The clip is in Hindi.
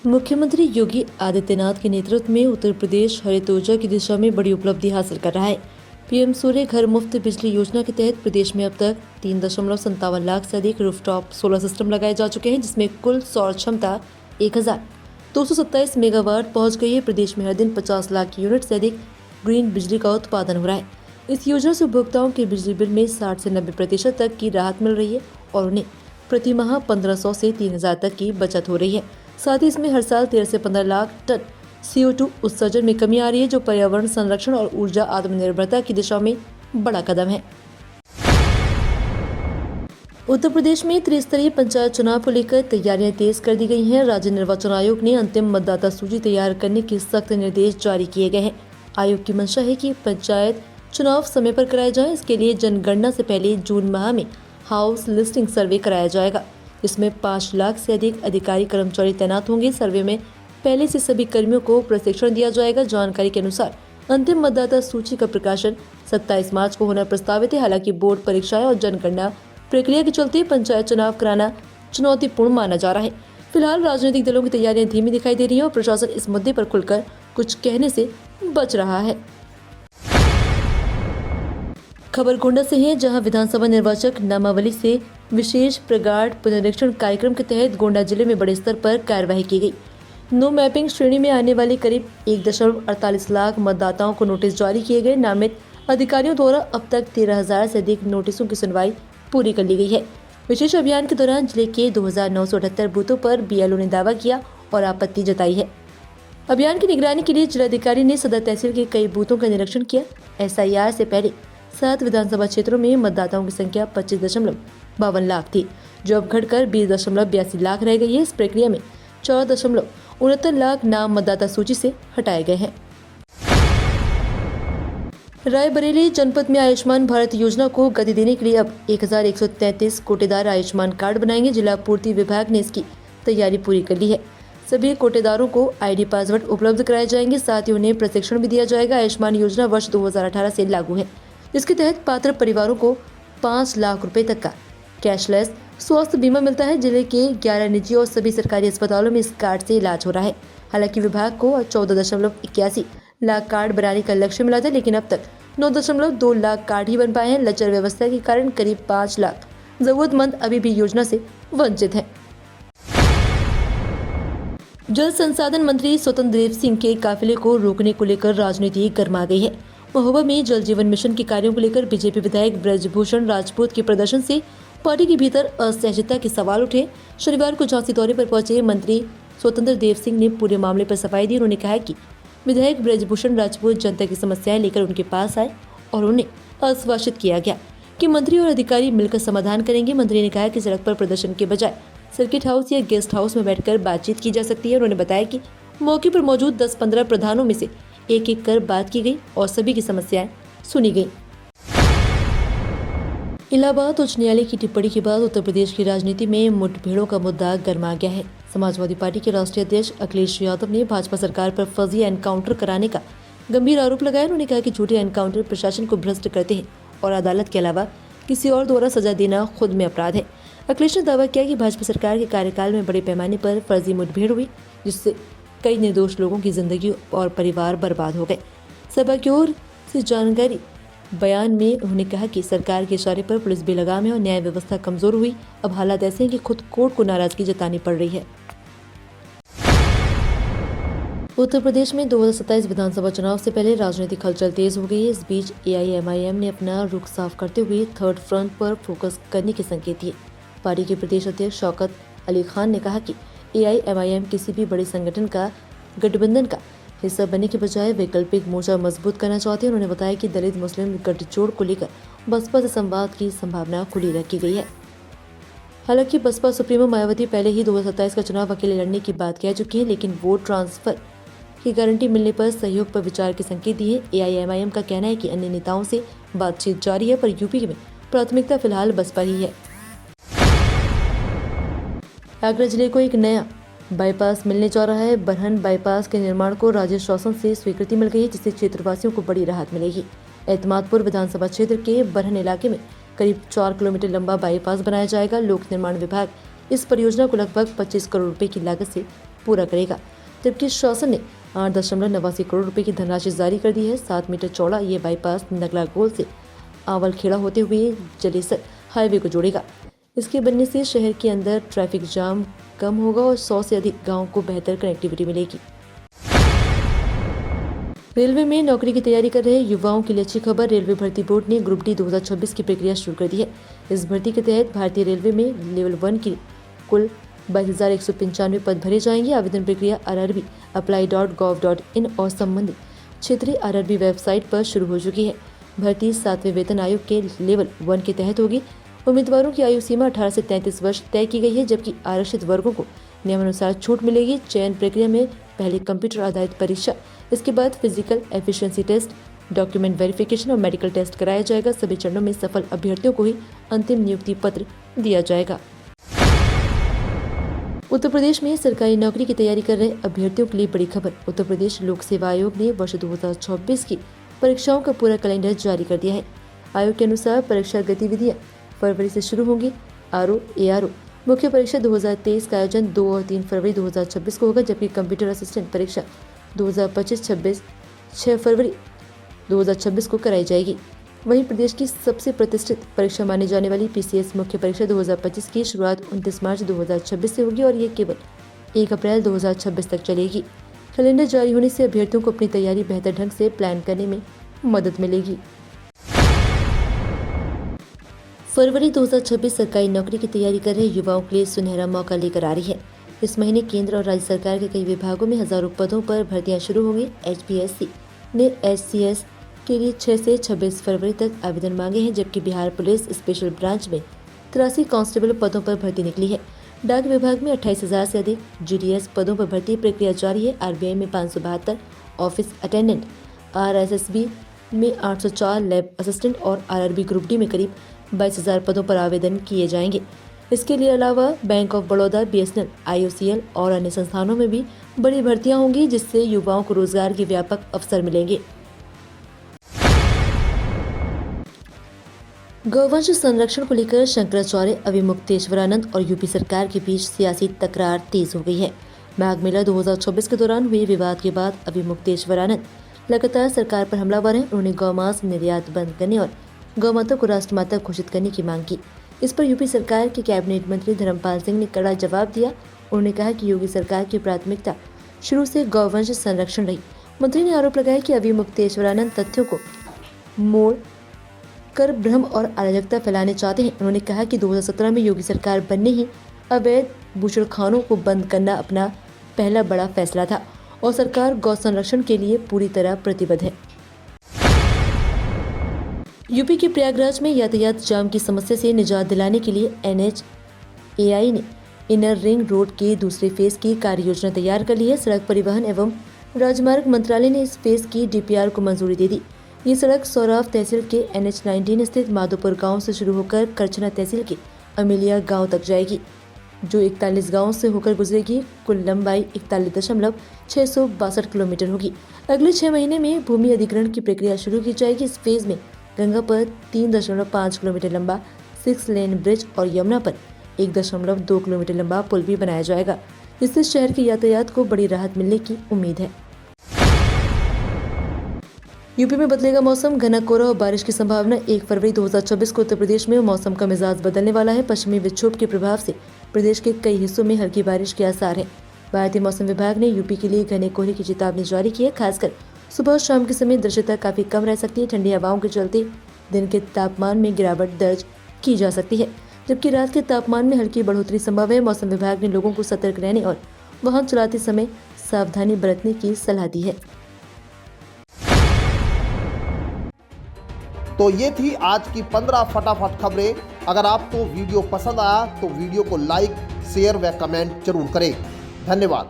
मुख्यमंत्री योगी आदित्यनाथ के नेतृत्व में उत्तर प्रदेश हरित ऊर्जा की दिशा में बड़ी उपलब्धि हासिल कर रहा है। पीएम सूर्य घर मुफ्त बिजली योजना के तहत प्रदेश में अब तक 3.57 लाख से अधिक रूफटॉप सोलर सिस्टम लगाए जा चुके हैं, जिसमें कुल सौर क्षमता 1227 मेगावाट पहुंच गई है। प्रदेश में हर दिन 50 लाख यूनिट से अधिक ग्रीन बिजली का उत्पादन हो रहा है। इस योजना से उपभोक्ताओं के बिजली बिल में 60 से 90% तक की राहत मिल रही है और उन्हें प्रति माह 1500 से 3000 तक की बचत हो रही है। साथ ही इसमें हर साल 13 से 15 लाख टन CO2 उत्सर्जन में कमी आ रही है, जो पर्यावरण संरक्षण और ऊर्जा आत्मनिर्भरता की दिशा में बड़ा कदम है। उत्तर प्रदेश में त्रिस्तरीय पंचायत चुनाव को लेकर तैयारियां तेज कर दी गई हैं। राज्य निर्वाचन आयोग ने अंतिम मतदाता सूची तैयार करने के सख्त निर्देश जारी किए गए हैं। आयोग की मंशा है कि पंचायत चुनाव समय पर कराए जाएं। इसके लिए जनगणना से पहले जून माह में हाउस लिस्टिंग सर्वे कराया जाएगा। इसमें 5 लाख से अधिक अधिकारी कर्मचारी तैनात होंगे। सर्वे में पहले से सभी कर्मियों को प्रशिक्षण दिया जाएगा। जानकारी के अनुसार अंतिम मतदाता सूची का प्रकाशन 27 मार्च को होना प्रस्तावित है। हालांकि बोर्ड परीक्षाएं और जनगणना प्रक्रिया के चलते पंचायत चुनाव कराना चुनौतीपूर्ण माना जा रहा है। फिलहाल राजनीतिक दलों की तैयारियां धीमी दिखाई दे रही है और प्रशासन इस मुद्दे पर खुलकर कुछ कहने से बच रहा है। खबर गोंडा से है, जहां विधानसभा निर्वाचक नामावली से विशेष प्रगाढ़ पुनरीक्षण कार्यक्रम के तहत गोंडा जिले में बड़े स्तर पर कार्यवाही की गई। नो मैपिंग श्रेणी में आने वाले करीब 1.48 लाख मतदाताओं को नोटिस जारी किए गए। नामित अधिकारियों द्वारा अब तक 13,000 से अधिक नोटिसों की सुनवाई पूरी कर ली गई है। विशेष अभियान के दौरान जिले के 2,978 बूथों पर BLO ने दावा किया और आपत्ति जताई है। अभियान की निगरानी के लिए जिलाधिकारी ने सदर तहसील के कई बूथों का निरीक्षण किया। SIR से पहले 7 विधानसभा क्षेत्रों में मतदाताओं की संख्या 25.52 लाख थी, जो अब घटकर 20.82 लाख रह गई है। इस प्रक्रिया में 4.69 लाख नाम मतदाता सूची से हटाए गए हैं। रायबरेली जनपद में आयुष्मान भारत योजना को गति देने के लिए अब 1133 कोटेदार आयुष्मान कार्ड बनाएंगे। जिला पूर्ति विभाग ने इसकी तैयारी पूरी कर ली है। सभी कोटेदारों को ID पासवर्ड उपलब्ध कराए जाएंगे। साथ ही उन्हें प्रशिक्षण भी दिया जाएगा। आयुष्मान योजना वर्ष 2018 से लागू है, जिसके तहत पात्र परिवारों को 5 लाख रुपए तक का कैशलेस स्वास्थ्य बीमा मिलता है। जिले के 11 निजी और सभी सरकारी अस्पतालों में इस कार्ड से इलाज हो रहा है। हालांकि विभाग को 14.81 लाख कार्ड बनाने का लक्ष्य मिला था, लेकिन अब तक 9.2 लाख कार्ड ही बन पाए हैं। लचर व्यवस्था के कारण करीब 5 लाख जरूरतमंद अभी भी योजना से वंचित हैं। जल संसाधन मंत्री स्वतंत्र देव सिंह के काफिले को रोकने को लेकर राजनीति गर्मा गई है। महोबा में जल जीवन मिशन के कार्यों को लेकर बीजेपी विधायक ब्रजभूषण राजपूत के प्रदर्शन से पार्टी के भीतर असहजता के सवाल उठे। शनिवार को झांसी दौरे पर पहुंचे मंत्री स्वतंत्र देव सिंह ने पूरे मामले पर सफाई दी। उन्होंने कहा कि विधायक ब्रजभूषण राजपूत जनता की समस्याएं लेकर उनके पास आए और उन्हें आश्वासित किया गया कि मंत्री और अधिकारी मिलकर समाधान करेंगे। मंत्री ने कहा कि सड़क पर प्रदर्शन के बजाय सर्किट हाउस या गेस्ट हाउस में बैठकर बातचीत की जा सकती है। उन्होंने बताया कि मौके पर मौजूद 10-15 प्रधानों में से एक कर बात की गई और सभी की समस्याएं सुनी गई। इलाहाबाद उच्च न्यायालय की टिप्पणी के बाद उत्तर प्रदेश की राजनीति में मुठभेड़ों का मुद्दा गर्मा गया है। समाजवादी पार्टी के राष्ट्रीय अध्यक्ष अखिलेश यादव ने भाजपा सरकार पर फर्जी एनकाउंटर कराने का गंभीर आरोप लगाया। उन्होंने कहा कि झूठे एनकाउंटर प्रशासन को भ्रष्ट करते हैं और अदालत के अलावा किसी और द्वारा सजा देना खुद में अपराध है। अखिलेश ने दावा किया कि भाजपा सरकार के कार्यकाल में बड़े पैमाने पर फर्जी मुठभेड़ हुई, जिससे कई निर्दोष लोगों की जिंदगी और परिवार बर्बाद हो गए। सभा की ओर से जानकारी बयान में उन्होंने कहा कि सरकार के इशारे पर पुलिस बेलगाम है और न्याय व्यवस्था कमजोर हुई। अब हालात ऐसे हैं कि खुद कोर्ट को नाराजगी जतानी पड़ रही है। उत्तर प्रदेश में 2027 विधानसभा चुनाव से पहले राजनीतिक हलचल तेज हो गई है। इस बीच AIMIM ने अपना रुख साफ करते हुए थर्ड फ्रंट पर फोकस करने के संकेत दिए। पार्टी के प्रदेश अध्यक्ष शौकत अली खान ने कहा कि AIMIM किसी भी बड़े संगठन का गठबंधन का हिस्सा बनने के बजाय वैकल्पिक मोर्चा मजबूत करना चाहते हैं। उन्होंने बताया कि दलित मुस्लिम गठजोड़ को लेकर बसपा से संवाद की संभावना खुली रखी गई है। हालांकि बसपा सुप्रीमो मायावती पहले ही 2027 का चुनाव अकेले लड़ने की बात कह चुकी है, लेकिन वोट ट्रांसफर की गारंटी मिलने पर सहयोग पर विचार के संकेत दिए। AIMIM का कहना है कि अन्य नेताओं से बातचीत जारी है, पर यूपी में प्राथमिकता फिलहाल बसपा ही है। आगरा जिले को एक नया बाईपास मिलने जा रहा है। बरहन बाईपास के निर्माण को राज्य शासन से स्वीकृति मिल गई है, जिससे क्षेत्रवासियों को बड़ी राहत मिलेगी। एतमादपुर विधानसभा क्षेत्र के बरहन इलाके में करीब 4 किलोमीटर लंबा बाईपास बनाया जाएगा। लोक निर्माण विभाग इस परियोजना को लगभग 25 करोड़ रुपए की लागत से पूरा करेगा। जबकि शासन ने 8.89 करोड़ रुपए की धनराशि जारी कर दी है। 7 मीटर चौड़ा ये बाईपास नगलागोल से आवलखेड़ा होते हुए जलेसर हाईवे को जोड़ेगा। इसके बनने से शहर के अंदर ट्रैफिक जाम कम होगा और 100 से अधिक गाँव को बेहतर कनेक्टिविटी मिलेगी। रेलवे में नौकरी की तैयारी कर रहे युवाओं के लिए अच्छी खबर। रेलवे भर्ती बोर्ड ने ग्रुप डी 2026 की प्रक्रिया शुरू कर दी है। इस भर्ती के तहत भारतीय रेलवे में लेवल 1 की कुल 22,195 पद भरे जाएंगे। आवेदन प्रक्रिया rrbapply.gov.in और संबंधित क्षेत्रीय आरआरबी वेबसाइट पर शुरू हो चुकी है। भर्ती 7वें वेतन आयोग के लेवल 1 के तहत होगी। उम्मीदवारों की आयु सीमा 18 से 33 वर्ष तय की गई है, जबकि आरक्षित वर्गों को नियमानुसार छूट मिलेगी। चयन प्रक्रिया में पहले कंप्यूटर आधारित परीक्षा, इसके बाद physical efficiency test, document verification और मेडिकल टेस्ट कराया जाएगा। सभी चरणों में सफल अभ्यर्थियों को ही अंतिम नियुक्ति पत्र दिया जाएगा। उत्तर प्रदेश में सरकारी नौकरी की तैयारी कर रहे अभ्यर्थियों के लिए बड़ी खबर। उत्तर प्रदेश लोक सेवा आयोग ने वर्ष 2024 की परीक्षाओं का पूरा कैलेंडर जारी कर दिया है। आयोग के अनुसार परीक्षा गतिविधियां फरवरी से शुरू होंगी। आरओ एआरओ मुख्य परीक्षा 2023 का आयोजन 2 और 3 फरवरी 2026 को होगा, जबकि कंप्यूटर असिस्टेंट परीक्षा 2025-26 6 फरवरी 2026 को कराई जाएगी। वहीं प्रदेश की सबसे प्रतिष्ठित परीक्षा मानी जाने वाली पीसीएस मुख्य परीक्षा 2025 की शुरुआत 29 मार्च 2026 से होगी और ये केवल 1 अप्रैल 2026 तक चलेगी। कैलेंडर जारी होने से अभ्यर्थियों को अपनी तैयारी बेहतर ढंग से प्लान करने में मदद मिलेगी। फरवरी 2026 सरकारी नौकरी की तैयारी कर रहे युवाओं के लिए सुनहरा मौका लेकर आ रही है। इस महीने केंद्र और राज्य सरकार के कई विभागों में हजारों पदों पर भर्तियां शुरू होंगी। एचपीएससी ने एचसीएस के लिए 6 से 26 फरवरी तक आवेदन मांगे हैं, जबकि बिहार पुलिस स्पेशल ब्रांच में 83 कांस्टेबल पदों पर भर्ती निकली है। डाक विभाग में 28,000 से अधिक जीडीएस पदों पर भर्ती प्रक्रिया जारी है। आरबीआई में 572, ऑफिस अटेंडेंट, आरएसएसबी में 804, लैब असिस्टेंट और आरआरबी ग्रुप डी में करीब 22,000 पदों पर आवेदन किए जाएंगे। इसके लिए अलावा bank of Baroda, BSNL, IOCL और अन्य संस्थानों में भी बड़ी भर्तियां होंगी, जिससे युवाओं को रोजगार के व्यापक अवसर मिलेंगे। गौवंश संरक्षण को लेकर शंकराचार्य, अविमुक्तेश्वरानंद और यूपी सरकार के बीच सियासी तकरार तेज हो गई है। माघ मेला 2024 के दौरान हुए विवाद के बाद अविमुक्तेश्वरानंद लगातार सरकार पर हमलावर हैं। उन्होंने गौमांस निर्यात बंद करने और गौमाता को राष्ट्रमाता घोषित करने की मांग की। इस पर यूपी सरकार के कैबिनेट मंत्री धर्मपाल सिंह ने कड़ा जवाब दिया। उन्होंने कहा कि योगी सरकार की प्राथमिकता शुरू से गौवंश संरक्षण रही। मंत्री ने आरोप लगाया कि अविमुक्तेश्वरानंद तथ्यों को मोड़ कर भ्रम और अराजकता फैलाने चाहते हैं। उन्होंने कहा कि 2017 में योगी सरकार बनने ही अवैध बूचड़खानों को बंद करना अपना पहला बड़ा फैसला था और सरकार गौ संरक्षण के लिए पूरी तरह प्रतिबद्ध है। यूपी के प्रयागराज में यातायात जाम की समस्या से निजात दिलाने के लिए एनएचएआई ने इनर रिंग रोड के दूसरे फेज की कार्य योजना तैयार कर ली है। सड़क परिवहन एवं राजमार्ग मंत्रालय ने इस फेज की डीपीआर को मंजूरी दे दी। ये सड़क सौराव तहसील के NH-19 स्थित माधोपुर गांव से शुरू होकर करछना तहसील के अमिलिया गांव तक जाएगी, जो 41 गांव से होकर गुजरेगी। कुल लंबाई 41.662 किलोमीटर होगी। अगले 6 महीने में भूमि अधिग्रहण की प्रक्रिया शुरू की जाएगी। इस फेज में गंगा पर 3.5 किलोमीटर लंबा 6 लेन ब्रिज और यमुना पर 1.2 किलोमीटर लंबा पुल भी बनाया जाएगा, जिससे शहर के यातायात को बड़ी राहत मिलने की उम्मीद है। यूपी में बदलेगा मौसम, घना कोहरा और बारिश की संभावना। 1 फरवरी 2026 को उत्तर प्रदेश में मौसम का मिजाज बदलने वाला है। पश्चिमी विक्षोभ के प्रभाव से प्रदेश के कई हिस्सों में हल्की बारिश के आसार हैं। भारतीय मौसम विभाग ने यूपी के लिए घने कोहरे की चेतावनी जारी की है। खासकर सुबह और शाम के समय दृश्यता काफी कम रह सकती है। ठंडी हवाओं के चलते दिन के तापमान में गिरावट दर्ज की जा सकती है, जबकि रात के तापमान में हल्की बढ़ोतरी संभव है। मौसम विभाग ने लोगों को सतर्क रहने और वाहन चलाते समय सावधानी बरतने की सलाह दी है। तो ये थी आज की 15 फटाफट खबरें। अगर आपको वीडियो पसंद आया तो वीडियो को लाइक, शेयर व कमेंट जरूर करें। धन्यवाद।